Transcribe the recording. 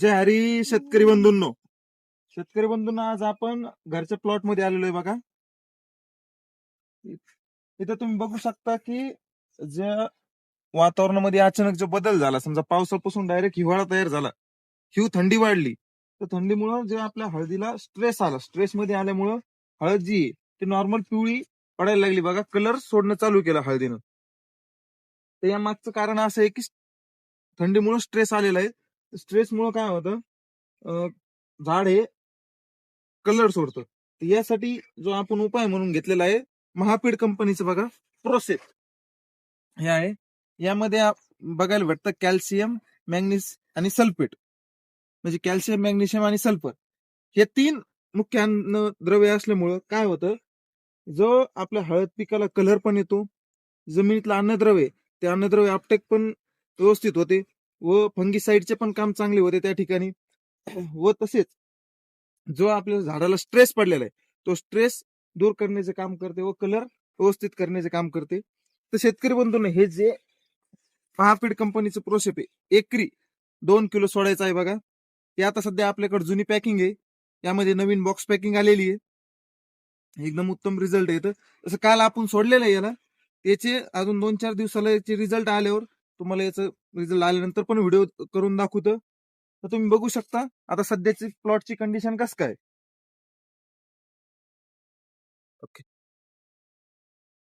जय हरी शेतकरी बंधूंनो. शेतकरी बंधूंनो, आज आपण घरच्या प्लॉट मध्ये आलेलो आहे बघा. इथं तुम्ही बघू शकता की ज्या वातावरणामध्ये अचानक जो बदल झाला, समजा पावसापासून डायरेक्ट हिवाळा तयार झाला, थंडी वाढली, तर थंडीमुळे जे आपल्या हळदीला स्ट्रेस आला, स्ट्रेस मध्ये आल्यामुळं हळद जी आहे ती नॉर्मल पिवळी पडायला लागली बघा, कलर सोडणं चालू केलं हळदीनं. तर या मागचं कारण असं आहे की थंडीमुळे स्ट्रेस आलेला आहे. स्ट्रेसमुळे काय होतं, झाड हे कलर सोडतं. तर यासाठी जो आपण उपाय म्हणून घेतलेला आहे, महापीड कंपनीचं बघा प्रोसेस हे आहे. यामध्ये बघायला भेटतं कॅल्शियम, मॅग्नीस आणि सल्फेट. म्हणजे कॅल्शियम, मॅग्नेशियम आणि सल्फर हे 3 मुख्य अन्नद्रव्य असल्यामुळं काय होतं, जो आपल्या हळद पिकाला कलर पण येतो, जमिनीतलं अन्नद्रव्य, ते अन्नद्रव्य अपटेक पण व्यवस्थित होते व फंगीसाईडचे पण काम चांगले होते त्या ठिकाणी. व तसेच जो आपल्या झाडाला स्ट्रेस पडलेला आहे, तो स्ट्रेस दूर करण्याचे काम करते व कलर व्यवस्थित करण्याचे काम करते. तर शेतकरी बंधूंनो, हे जे महापीड कंपनीचं प्रोसेस आहे, एकरी 2 किलो सोडायचं आहे बघा. ते आता सध्या आपल्याकडे जुनी पॅकिंग आहे, यामध्ये नवीन बॉक्स पॅकिंग आलेली आहे. एकदम उत्तम रिझल्ट येतं. जसं काल आपण सोडलेलं आहे याला, त्याचे अजून 2-4 दिवसाला याचे रिझल्ट आल्यावर तुम्हाला याचं रिझल्ट आल्यानंतर पण व्हिडिओ करून दाखवतो. तर तुम्ही बघू शकता आता सध्याची प्लॉटची कंडिशन कसं काय. ओके.